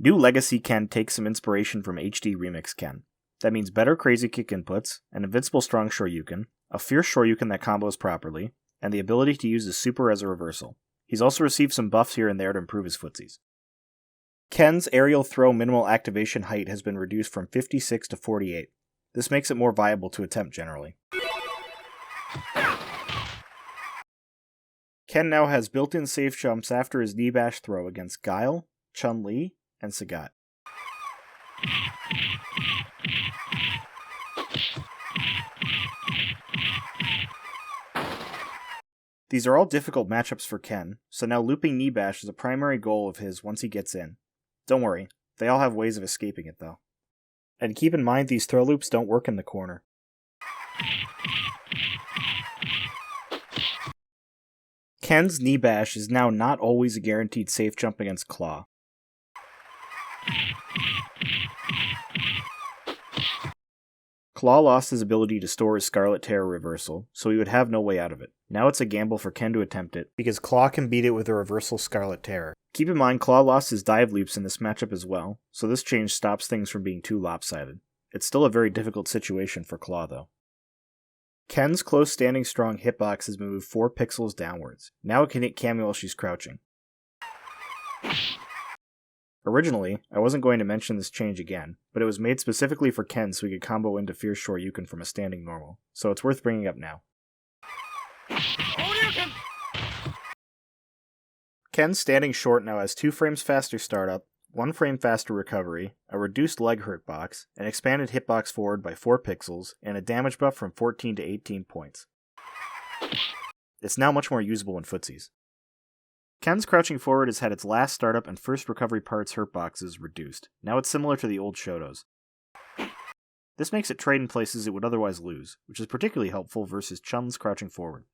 New Legacy Ken takes some inspiration from HD Remix Ken. That means better Crazy Kick inputs, an invincible strong Shoryuken, a fierce Shoryuken that combos properly, and the ability to use his super as a reversal. He's also received some buffs here and there to improve his footsies. Ken's aerial throw minimal activation height has been reduced from 56 to 48. This makes it more viable to attempt generally. Ken now has built-in safe jumps after his knee bash throw against Guile, Chun-Li, and Sagat. These are all difficult matchups for Ken, so now looping knee bash is a primary goal of his once he gets in. Don't worry, they all have ways of escaping it though. And keep in mind these throw loops don't work in the corner. Ken's knee bash is now not always a guaranteed safe jump against Claw. Claw lost his ability to store his Scarlet Terror reversal, so he would have no way out of it. Now it's a gamble for Ken to attempt it, because Claw can beat it with a reversal Scarlet Terror. Keep in mind Claw lost his dive loops in this matchup as well, so this change stops things from being too lopsided. It's still a very difficult situation for Claw though. Ken's close standing strong hitbox has been moved 4 pixels downwards. Now it can hit Cammy while she's crouching. Originally, I wasn't going to mention this change again, but it was made specifically for Ken so he could combo into Fierce Shoryuken from a standing normal, so it's worth bringing up now. Ken's standing short now has 2 frames faster startup, 1 frame faster recovery, a reduced leg hurt box, an expanded hitbox forward by 4 pixels, and a damage buff from 14 to 18 points. It's now much more usable in footsies. Ken's crouching forward has had its last startup and first recovery parts hurt boxes reduced. Now it's similar to the old Shotos. This makes it trade in places it would otherwise lose, which is particularly helpful versus Chun's crouching forward.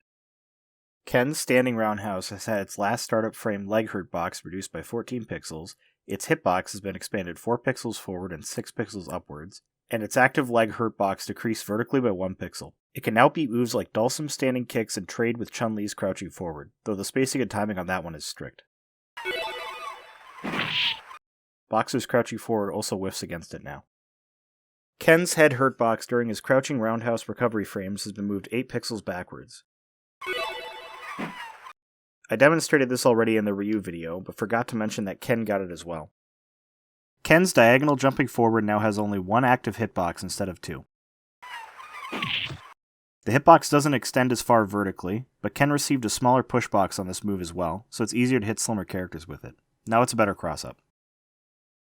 Ken's standing roundhouse has had its last startup frame leg hurt box reduced by 14 pixels, its hitbox has been expanded 4 pixels forward and 6 pixels upwards, and its active leg hurt box decreased vertically by 1 pixel. It can now beat moves like Dulcim standing kicks and trade with Chun-Li's crouching forward, though the spacing and timing on that one is strict. Boxer's crouching forward also whiffs against it now. Ken's head hurt box during his crouching roundhouse recovery frames has been moved 8 pixels backwards. I demonstrated this already in the Ryu video, but forgot to mention that Ken got it as well. Ken's diagonal jumping forward now has only 1 active hitbox instead of 2. The hitbox doesn't extend as far vertically, but Ken received a smaller push box on this move as well, so it's easier to hit slimmer characters with it. Now it's a better cross-up.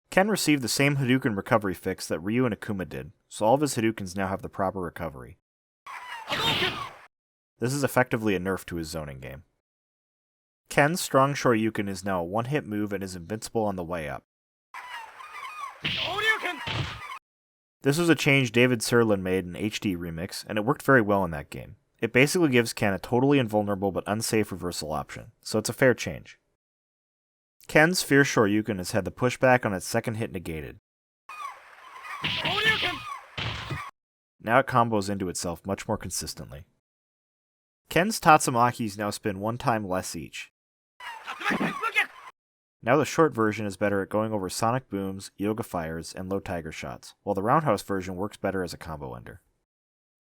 Ken received the same Hadouken recovery fix that Ryu and Akuma did, so all of his Hadoukens now have the proper recovery. This is effectively a nerf to his zoning game. Ken's strong Shoryuken is now a one-hit move and is invincible on the way up. This was a change David Sirlin made in HD Remix, and it worked very well in that game. It basically gives Ken a totally invulnerable but unsafe reversal option, so it's a fair change. Ken's Fierce Shoryuken has had the pushback on its second hit negated. Now it combos into itself much more consistently. Ken's Tatsumakis now spin 1 time less each. Now the short version is better at going over sonic booms, yoga fires, and low tiger shots, while the roundhouse version works better as a combo ender.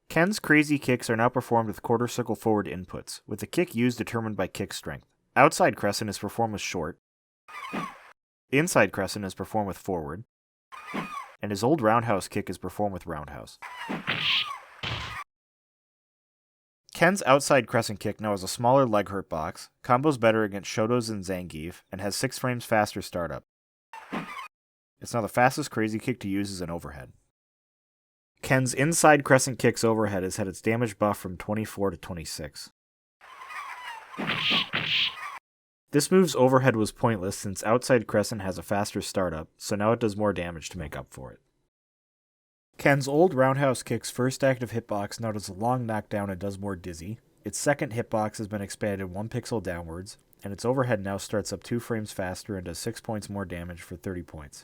Ken's crazy kicks are now performed with quarter circle forward inputs, with the kick used determined by kick strength. Outside crescent is performed with short, inside crescent is performed with forward, and his old roundhouse kick is performed with roundhouse. Ken's outside crescent kick now has a smaller leg hurt box, combos better against Shotos and Zangief, and has 6 frames faster startup. It's now the fastest crazy kick to use as an overhead. Ken's inside crescent kick's overhead has had its damage buff from 24 to 26. This move's overhead was pointless since outside crescent has a faster startup, so now it does more damage to make up for it. Ken's old roundhouse kick's first active hitbox now does a long knockdown and does more dizzy. Its second hitbox has been expanded 1 pixel downwards, and its overhead now starts up 2 frames faster and does 6 points more damage for 30 points.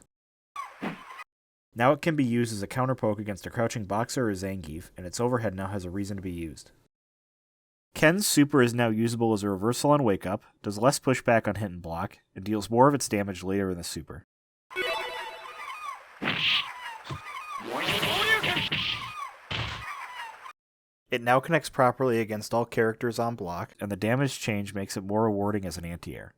Now it can be used as a counterpoke against a crouching boxer or Zangief, and its overhead now has a reason to be used. Ken's super is now usable as a reversal on wake up, does less pushback on hit and block, and deals more of its damage later in the super. It now connects properly against all characters on block, and the damage change makes it more rewarding as an anti-air.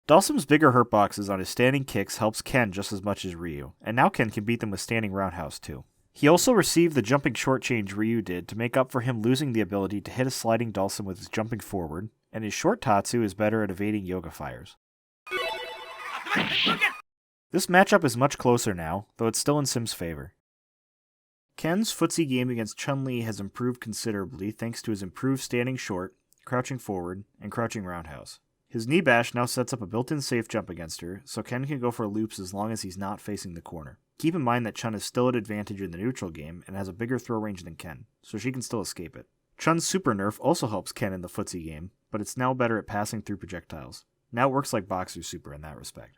Dhalsim's bigger hurtboxes on his standing kicks helps Ken just as much as Ryu, and now Ken can beat them with standing roundhouse too. He also received the jumping short change Ryu did to make up for him losing the ability to hit a sliding Dhalsim with his jumping forward, and his short Tatsu is better at evading yoga fires. This matchup is much closer now, though it's still in Sim's favor. Ken's footsie game against Chun-Li has improved considerably thanks to his improved standing short, crouching forward, and crouching roundhouse. His knee bash now sets up a built-in safe jump against her, so Ken can go for loops as long as he's not facing the corner. Keep in mind that Chun is still at advantage in the neutral game and has a bigger throw range than Ken, so she can still escape it. Chun's super nerf also helps Ken in the footsie game, but it's now better at passing through projectiles. Now it works like Boxer's super in that respect.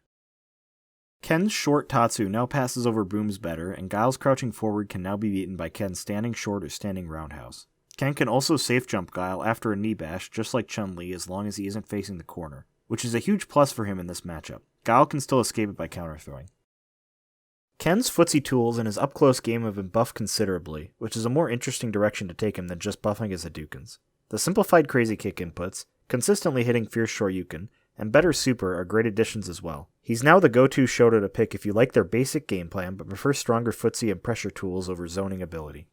Ken's short Tatsu now passes over booms better, and Guile's crouching forward can now be beaten by Ken's standing short or standing roundhouse. Ken can also safe jump Guile after a knee bash, just like Chun-Li, as long as he isn't facing the corner, which is a huge plus for him in this matchup. Guile can still escape it by counter-throwing. Ken's footsie tools and his up-close game have been buffed considerably, which is a more interesting direction to take him than just buffing his Hadoukens. The simplified crazy kick inputs, consistently hitting fierce Shoryuken, and better super are great additions as well. He's now the go-to Shoto to pick if you like their basic game plan but prefer stronger footsie and pressure tools over zoning ability.